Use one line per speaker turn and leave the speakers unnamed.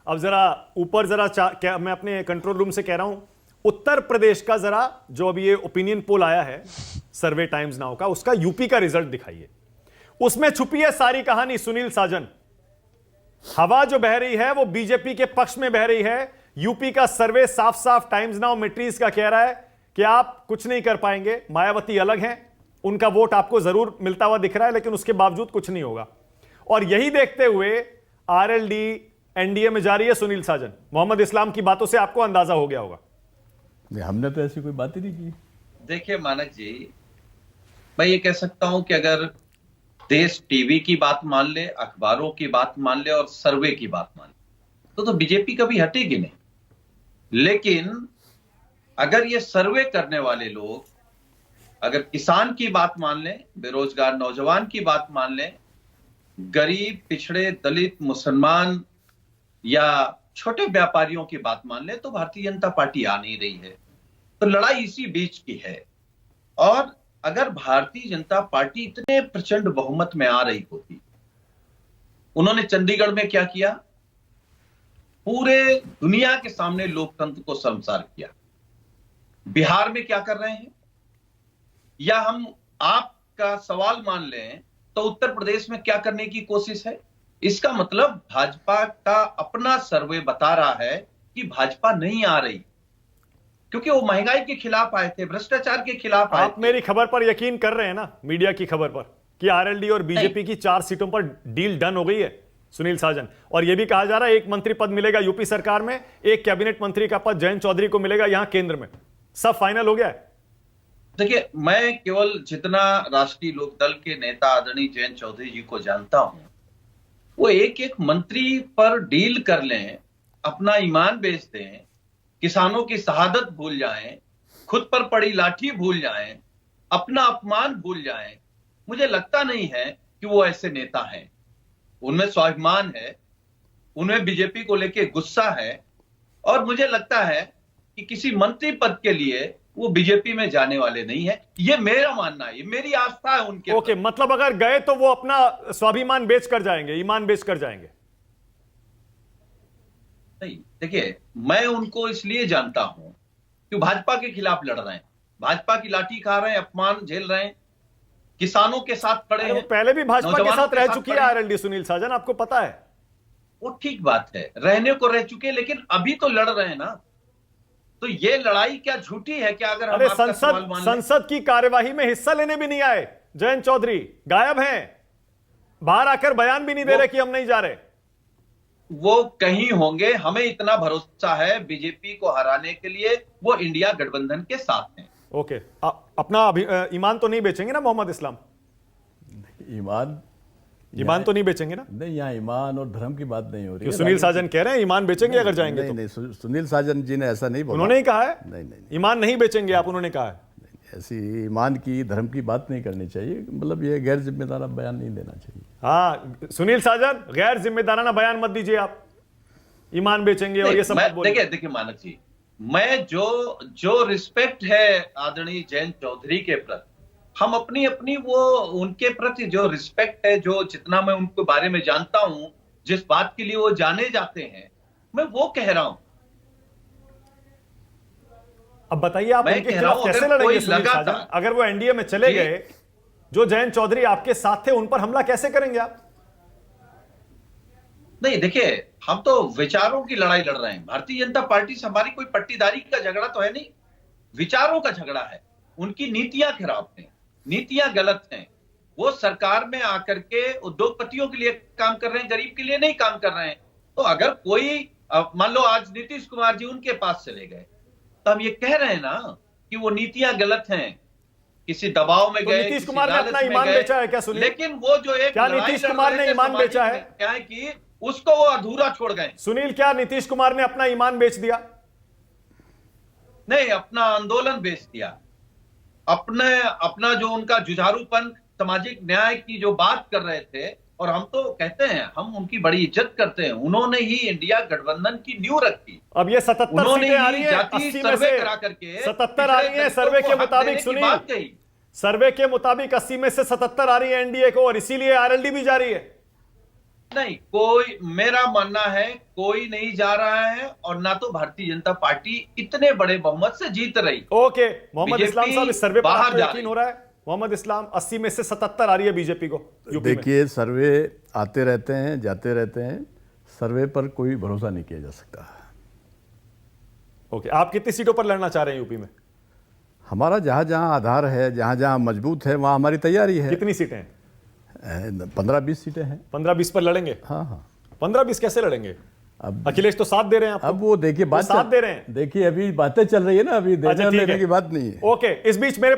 अब जरा ऊपर जरा क्या मैं अपने कंट्रोल रूम से कह रहा हूं, उत्तर प्रदेश का जरा जो अभी ये ओपिनियन पोल आया है सर्वे टाइम्स नाउ का, उसका यूपी का रिजल्ट दिखाइए। उसमें छुपी है सारी कहानी सुनील साजन। हवा जो बह रही है वो बीजेपी के पक्ष में बह रही है। यूपी का सर्वे साफ साफ टाइम्स नाउ मैट्रिक्स का कह रहा है कि आप कुछ नहीं कर पाएंगे। मायावती अलग हैं, उनका वोट आपको जरूर मिलता हुआ दिख रहा है, लेकिन उसके बावजूद कुछ नहीं होगा। और यही देखते हुए आरएलडी एनडीए में जा रही है सुनील साजन। मोहम्मद इस्लाम की बातों से आपको अंदाजा हो गया होगा।
हमने तो ऐसी कोई बात ही नहीं की। देखिए
मानक जी, मैं ये कह सकता हूं कि अगर देश टीवी की बात मान ले, अखबारों की बात मान ले और सर्वे की बात मान ले तो बीजेपी कभी हटेगी नहीं। लेकिन अगर ये सर्वे करने वाले लोग अगर किसान की बात मान लें, बेरोजगार नौजवान की बात मान लें, गरीब, पिछड़े, दलित, मुसलमान या छोटे व्यापारियों की बात मान लें तो भारतीय जनता पार्टी आ नहीं रही है। तो लड़ाई इसी बीच की है। और अगर भारतीय जनता पार्टी इतने प्रचंड बहुमत में आ रही होती, उन्होंने चंडीगढ़ में क्या किया, पूरे दुनिया के सामने लोकतंत्र को शर्मसार किया। बिहार में क्या कर रहे हैं, या हम आपका सवाल मान लें तो उत्तर प्रदेश में क्या करने की कोशिश है। इसका मतलब भाजपा का अपना सर्वे बता रहा है कि भाजपा नहीं आ रही, क्योंकि वो महंगाई के खिलाफ आए थे, भ्रष्टाचार के खिलाफ आए थे।
आप मेरी खबर पर यकीन कर रहे हैं ना, मीडिया की खबर पर, कि आरएलडी और बीजेपी की 4 सीटों पर डील डन हो गई है सुनील साजन। और यह भी कहा जा रहा है एक मंत्री पद मिलेगा यूपी सरकार में, एक कैबिनेट मंत्री का पद जयंत चौधरी को मिलेगा यहां केंद्र में। सब फाइनल हो गया है।
देखिए, मैं केवल जितना राष्ट्रीय लोकदल के नेता आदरणीय जयंत चौधरी जी को जानता हूं, वो एक एक मंत्री पर डील कर लें, अपना ईमान बेच दें, किसानों की शहादत भूल जाएं, खुद पर पड़ी लाठी भूल जाएं, अपना अपमान भूल जाएं। मुझे लगता नहीं है कि वो ऐसे नेता हैं। उनमें स्वाभिमान है, उनमें बीजेपी को लेके गुस्सा है, और मुझे लगता है कि किसी मंत्री पद के लिए वो बीजेपी में जाने वाले नहीं है। ये मेरा मानना है, ये मेरी आस्था है उनके।
ओके, मतलब अगर गए तो वो अपना स्वाभिमान बेच कर जाएंगे, ईमान बेच कर जाएंगे।
नहीं, देखिए, मैं उनको इसलिए जानता हूं कि भाजपा के खिलाफ लड़ रहे हैं, भाजपा की लाठी खा रहे हैं, अपमान झेल रहे हैं, किसानों के साथ खड़े हैं।
पहले भी भाजपा के साथ रह चुकी है आरएलडी सुनील साजन, आपको पता है।
वो ठीक बात है, रहने को रह चुके, लेकिन अभी तो लड़ रहे हैं ना। तो ये लड़ाई क्या झूठी है क्या? अगर हम
संसद की कार्यवाही में हिस्सा लेने भी नहीं आए जयंत चौधरी, गायब हैं, बाहर आकर बयान भी नहीं दे रहे कि हम नहीं जा रहे।
वो कहीं होंगे, हमें इतना भरोसा है बीजेपी को हराने के लिए वो इंडिया गठबंधन के साथ हैं।
ओके, अपना ईमान तो नहीं बेचेंगे ना मोहम्मद इस्लाम? ईमान तो नहीं बेचेंगे ना?
नहीं, यहाँ ईमान और धर्म की बात नहीं हो रही है।
सुनील साजन कह रहे हैं ईमान बेचेंगे अगर जाएंगे तो।
नहीं, सुनील साजन जी ने ऐसा नहीं बोला।
उन्होंने ही कहा है
नहीं,
ईमान नहीं बेचेंगे आप, उन्होंने कहा है।
ऐसी ईमान की, धर्म की बात नहीं करनी चाहिए। मतलब ये गैर जिम्मेदाराना बयान नहीं देना चाहिए।
हाँ सुनील साजन, गैर जिम्मेदाराना बयान मत दीजिए आप, ईमान बेचेंगे और ये सब मत बोलिए।
देखिए मानक जी, मैं जो रिस्पेक्ट है आदरणीय जयंत चौधरी के प्रति, हम अपनी वो उनके प्रति जो रिस्पेक्ट है, जो जितना मैं उनके बारे में जानता हूं, जिस बात के लिए वो जाने जाते हैं, मैं वो कह रहा हूं।
अब बताइए आप उनके खिलाफ कैसे लड़ेंगे सुनील साजन? अगर वो एनडीए में चले गए, जो जयंत चौधरी आपके साथ थे, उन पर हमला कैसे करेंगे आप?
नहीं, देखिए, हम तो विचारों की लड़ाई लड़ रहे हैं। भारतीय जनता पार्टी से हमारी कोई पट्टीदारी का झगड़ा तो है नहीं, विचारों का झगड़ा है। उनकी नीतियां खराब हैं, नीतियां गलत हैं। वो सरकार में आकर के उद्योगपतियों के लिए काम कर रहे हैं, गरीब के लिए नहीं काम कर रहे हैं। तो अगर कोई मान लो आज नीतीश कुमार जी उनके पास चले गए, तो हम ये कह रहे हैं ना कि वो नीतियां गलत हैं, किसी दबाव में गए।
नीतीश कुमार ने अपना ईमान बेचा है क्या सुनील?
लेकिन वो जो एक
क्या नीतीश कुमार ने ईमान बेचा है?
क्या है कि उसको वो अधूरा छोड़ गए।
सुनील, क्या नीतीश कुमार ने अपना ईमान बेच दिया?
नहीं, अपना आंदोलन बेच दिया। अपना जो उनका जुझारूपन, सामाजिक न्याय की जो बात कर रहे थे, और हम तो कहते हैं, हम उनकी बड़ी इज्जत करते हैं। उन्होंने ही इंडिया गठबंधन की नींव रखी।
अब ये 77 सीटें आ रही हैं, 80 में से 77 आ रही हैं सर्वे के मुताबिक सुनील। सर्वे के मुताबिक 80 में से 77 आ रही है एनडीए को, और इसीलिए आरएलडी भी जा रही है।
नहीं, कोई, मेरा मानना है कोई नहीं जा रहा है, और ना तो भारतीय जनता पार्टी इतने बड़े बहुमत से जीत रही।
ओके, मोहम्मद
बीजेपी
इस्लाम साहब, इस सर्वे पर
बाहर
आपको
जा
यकीन
रही।
हो रहा है? मोहम्मद इस्लाम, 80 में से 77 आ रही है बीजेपी को यूपी में।
देखिए, सर्वे आते रहते हैं, जाते रहते हैं, सर्वे पर कोई भरोसा नहीं किया जा सकता।
ओके, आप कितनी सीटों पर लड़ना चाह रहे हैं यूपी में?
हमारा जहाँ जहाँ आधार है, जहाँ जहाँ मजबूत है, वहाँ हमारी तैयारी है।
कितनी सीटें हैं?
15-20 सीटें हैं।
15-20 पर लड़ेंगे?
हाँ हाँ।
15-20 कैसे लड़ेंगे?
अब
अखिलेश तो साथ दे रहे हैं आपको।
अब वो देखिए, बात
साथ दे रहे हैं।
देखिए, अभी बातें चल रही है ना, अभी
अच्छा,
देने
ठीक
लेने
है।
की बात नहीं है।
ओके, इस बीच मेरे